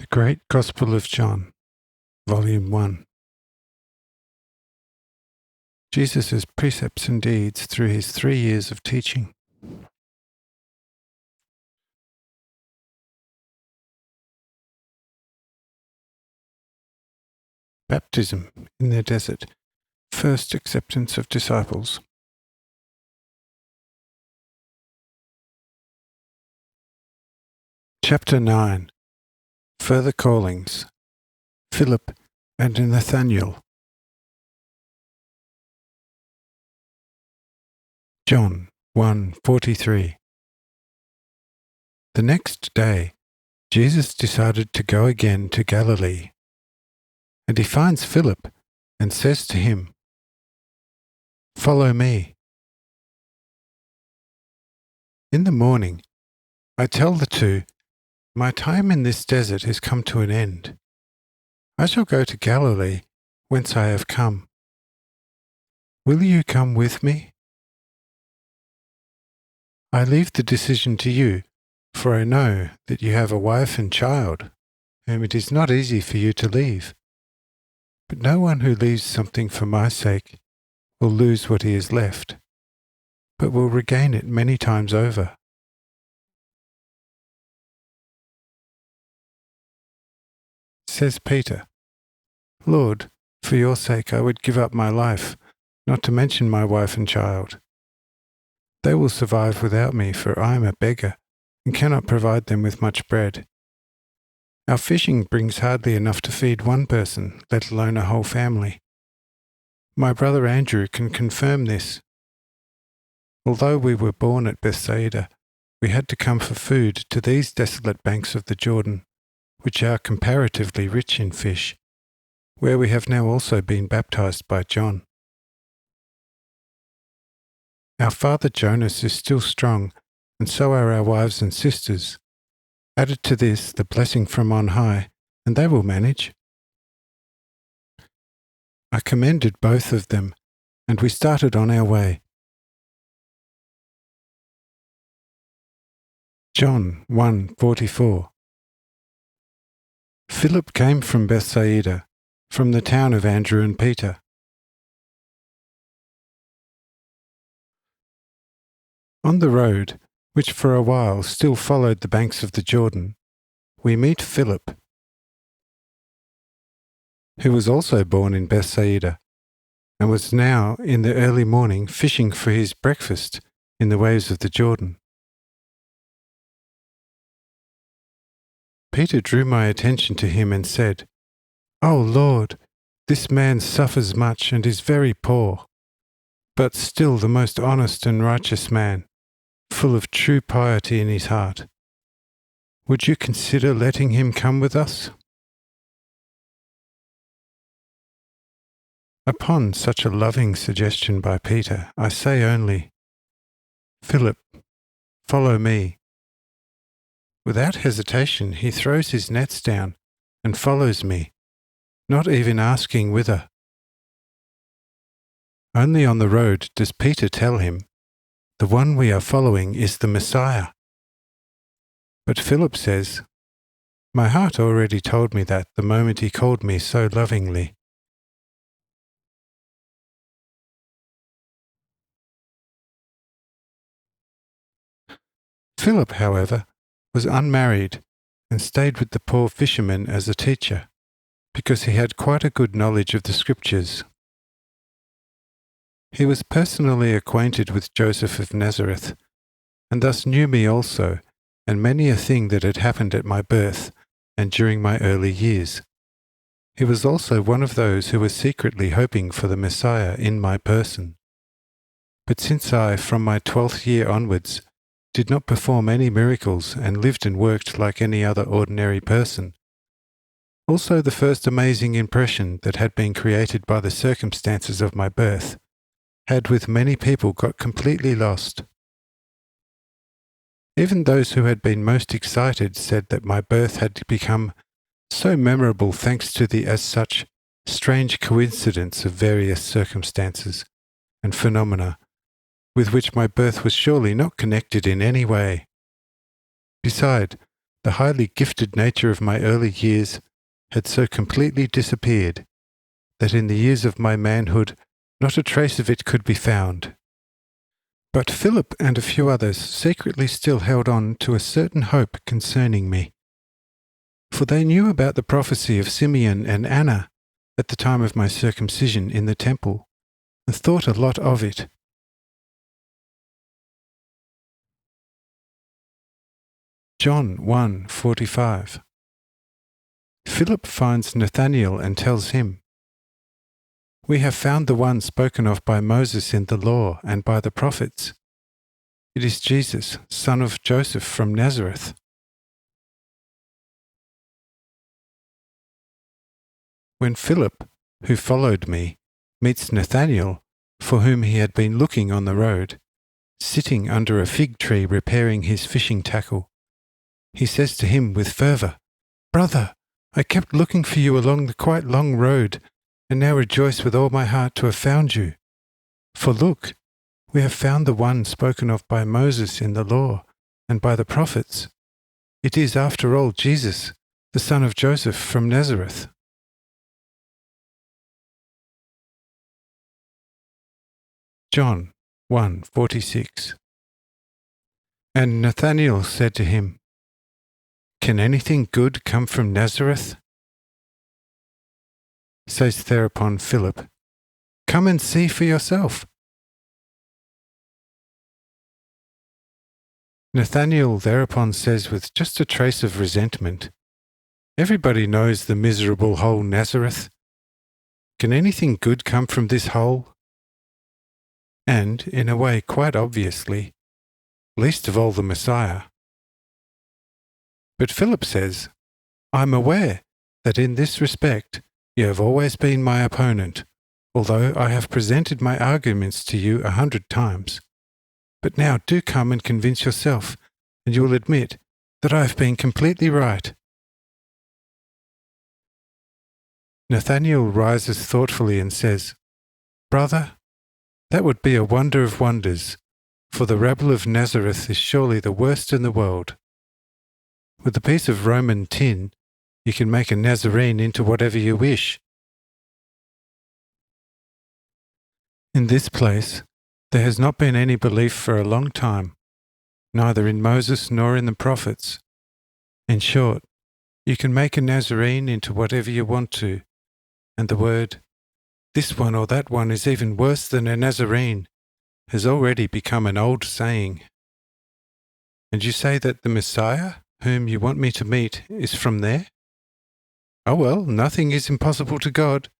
The Great Gospel of John, Volume 1. Jesus' precepts and deeds through his 3 years of teaching. Baptism in the desert. First acceptance of disciples. Chapter 9. Further callings. Philip and Nathanael. John 1:43. The next day, Jesus decided to go again to Galilee, and he finds Philip and says to him, "Follow me." In the morning, I tell the two, "My time in this desert has come to an end. I shall go to Galilee, whence I have come. Will you come with me?" I leave the decision to you, for I know that you have a wife and child, whom it is not easy for you to leave. But no one who leaves something for my sake will lose what he has left, but will regain it many times over. Says Peter, "Lord, for your sake I would give up my life, not to mention my wife and child. They will survive without me, for I am a beggar and cannot provide them with much bread. Our fishing brings hardly enough to feed one person, let alone a whole family. My brother Andrew can confirm this. Although we were born at Bethsaida, we had to come for food to these desolate banks of the Jordan, which are comparatively rich in fish, where we have now also been baptized by John. Our father Jonas is still strong, and so are our wives and sisters. Added to this, the blessing from on high, and they will manage." I commended both of them, and we started on our way. John 1:44. Philip came from Bethsaida, from the town of Andrew and Peter. On the road, which for a while still followed the banks of the Jordan, we meet Philip, who was also born in Bethsaida, and was now in the early morning fishing for his breakfast in the waves of the Jordan. Peter drew my attention to him and said, "O Lord, this man suffers much and is very poor, but still the most honest and righteous man, full of true piety in his heart. Would you consider letting him come with us?" Upon such a loving suggestion by Peter, I say only, "Philip, follow me." Without hesitation, he throws his nets down and follows me, not even asking whither. Only on the road does Peter tell him, "The one we are following is the Messiah." But Philip says, "My heart already told me that the moment he called me so lovingly." Philip, however, was unmarried and stayed with the poor fisherman as a teacher, because he had quite a good knowledge of the Scriptures. He was personally acquainted with Joseph of Nazareth, and thus knew me also, and many a thing that had happened at my birth and during my early years. He was also one of those who were secretly hoping for the Messiah in my person. But since I, from my 12th year onwards, did not perform any miracles and lived and worked like any other ordinary person, also the first amazing impression that had been created by the circumstances of my birth had with many people got completely lost. Even those who had been most excited said that my birth had become so memorable thanks to the, as such, strange coincidence of various circumstances and phenomena with which my birth was surely not connected in any way. Beside, the highly gifted nature of my early years had so completely disappeared that in the years of my manhood not a trace of it could be found. But Philip and a few others secretly still held on to a certain hope concerning me, for they knew about the prophecy of Simeon and Anna at the time of my circumcision in the temple, and thought a lot of it. John 1:45. Philip finds Nathanael and tells him, "We have found the one spoken of by Moses in the law and by the prophets. It is Jesus, son of Joseph from Nazareth." When Philip, who followed me, meets Nathanael, for whom he had been looking on the road, sitting under a fig tree repairing his fishing tackle, he says to him with fervour, "Brother, I kept looking for you along the quite long road, and now rejoice with all my heart to have found you. For look, we have found the one spoken of by Moses in the law and by the prophets. It is, after all, Jesus, the son of Joseph from Nazareth." John 1:46. And Nathanael said to him, "Can anything good come from Nazareth?" Says thereupon Philip, "Come and see for yourself." Nathanael thereupon says with just a trace of resentment, "Everybody knows the miserable hole Nazareth. Can anything good come from this hole?" And, in a way quite obviously, least of all the Messiah. But Philip says, "I'm aware that in this respect you have always been my opponent, although I have presented my arguments to you 100 times. But now do come and convince yourself, and you will admit that I have been completely right." Nathanael rises thoughtfully and says, "Brother, that would be a wonder of wonders, for the rabble of Nazareth is surely the worst in the world. With a piece of Roman tin, you can make a Nazarene into whatever you wish. In this place, there has not been any belief for a long time, neither in Moses nor in the prophets. In short, you can make a Nazarene into whatever you want to, and the word, 'This one or that one is even worse than a Nazarene,' has already become an old saying. And you say that the Messiah, whom you want me to meet, is from there? Oh well, nothing is impossible to God.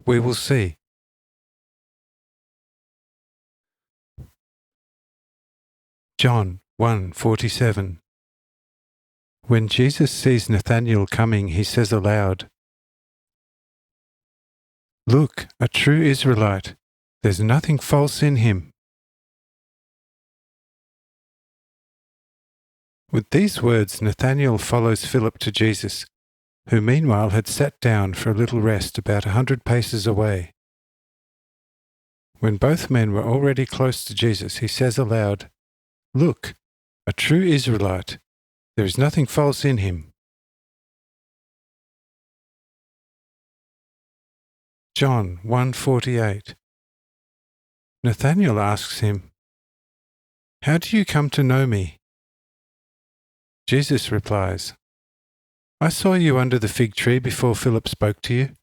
We will see." John 1:47. When Jesus sees Nathanael coming, he says aloud, "Look, a true Israelite. There's nothing false in him." With these words, Nathanael follows Philip to Jesus, who meanwhile had sat down for a little rest about 100 paces away. When both men were already close to Jesus, he says aloud, "Look, a true Israelite. There is nothing false in him." John 1:48. Nathanael asks him, "How do you come to know me?" Jesus replies, "I saw you under the fig tree before Philip spoke to you."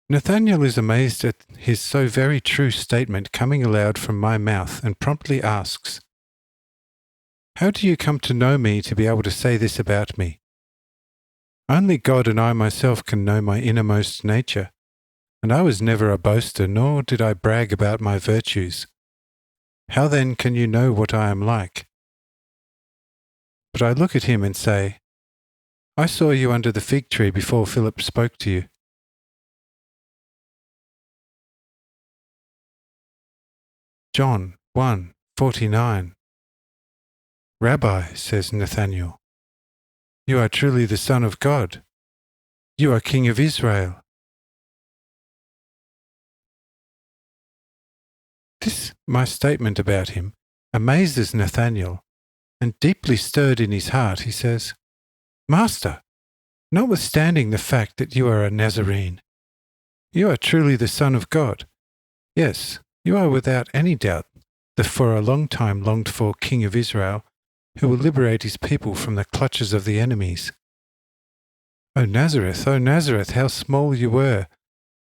Nathanael is amazed at his so very true statement coming aloud from my mouth and promptly asks, "How do you come to know me to be able to say this about me? Only God and I myself can know my innermost nature, and I was never a boaster, nor did I brag about my virtues. How then can you know what I am like?" But I look at him and say, "I saw you under the fig tree before Philip spoke to you." John 1:49. "Rabbi," says Nathanael, "you are truly the Son of God. You are King of Israel." This, my statement about him, amazes Nathanael, And deeply stirred in his heart, he says, "Master, notwithstanding the fact that you are a Nazarene, you are truly the Son of God. Yes, you are without any doubt the for a long time longed for King of Israel, who will liberate his people from the clutches of the enemies. O Nazareth, how small you were,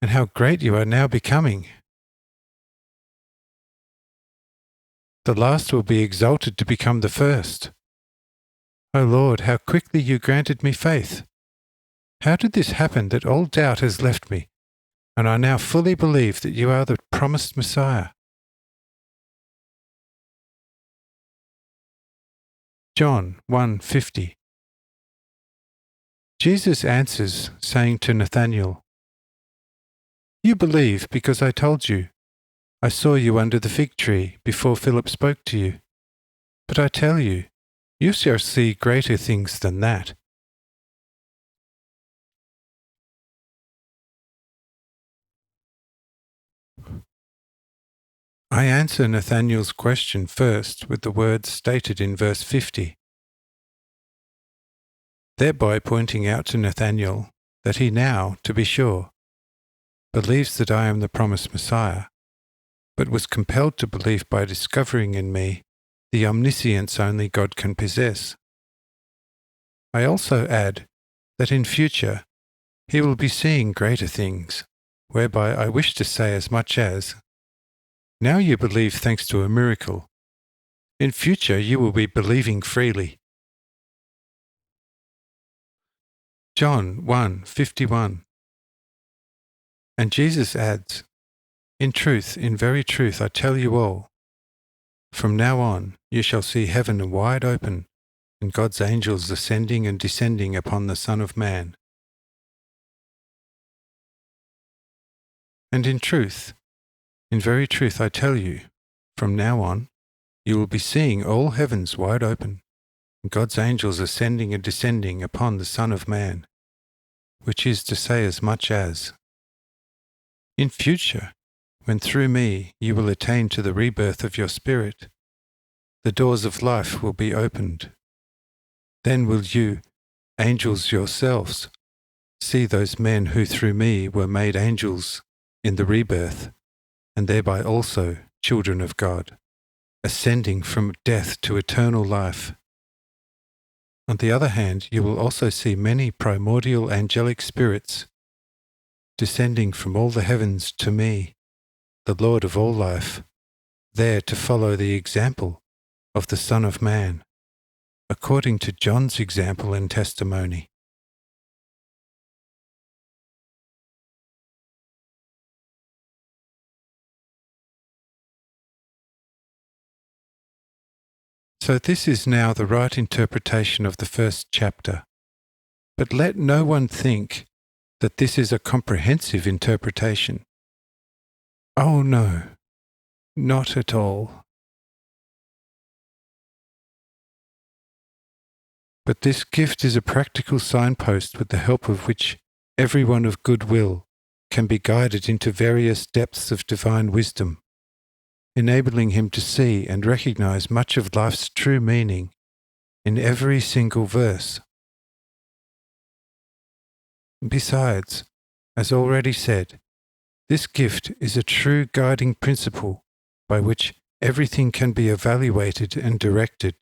and how great you are now becoming. The last will be exalted to become the first. O Lord, how quickly you granted me faith. How did this happen that all doubt has left me, and I now fully believe that you are the promised Messiah?" John 1:50. Jesus answers, saying to Nathanael, "You believe because I told you. I saw you under the fig tree before Philip spoke to you. But I tell you, you shall see greater things than that." I answer Nathanael's question first with the words stated in verse 50, thereby pointing out to Nathanael that he now, to be sure, believes that I am the promised Messiah, but was compelled to believe by discovering in me the omniscience only God can possess. I also add that in future he will be seeing greater things, whereby I wish to say as much as, now you believe thanks to a miracle. In future you will be believing freely. John 1:51. And Jesus adds, "In truth, in very truth, I tell you all, from now on you shall see heaven wide open, and God's angels ascending and descending upon the Son of Man." And in truth, in very truth, I tell you, from now on you will be seeing all heavens wide open, and God's angels ascending and descending upon the Son of Man, which is to say as much as, in future, when through me you will attain to the rebirth of your spirit, the doors of life will be opened. Then will you, angels yourselves, see those men who through me were made angels in the rebirth, and thereby also children of God, ascending from death to eternal life. On the other hand, you will also see many primordial angelic spirits descending from all the heavens to me, the Lord of all life, there to follow the example of the Son of Man, according to John's example and testimony. So this is now the right interpretation of the first chapter. But let no one think that this is a comprehensive interpretation. Oh no, not at all. But this gift is a practical signpost with the help of which everyone of good will can be guided into various depths of divine wisdom, enabling him to see and recognize much of life's true meaning in every single verse. Besides, as already said, this gift is a true guiding principle by which everything can be evaluated and directed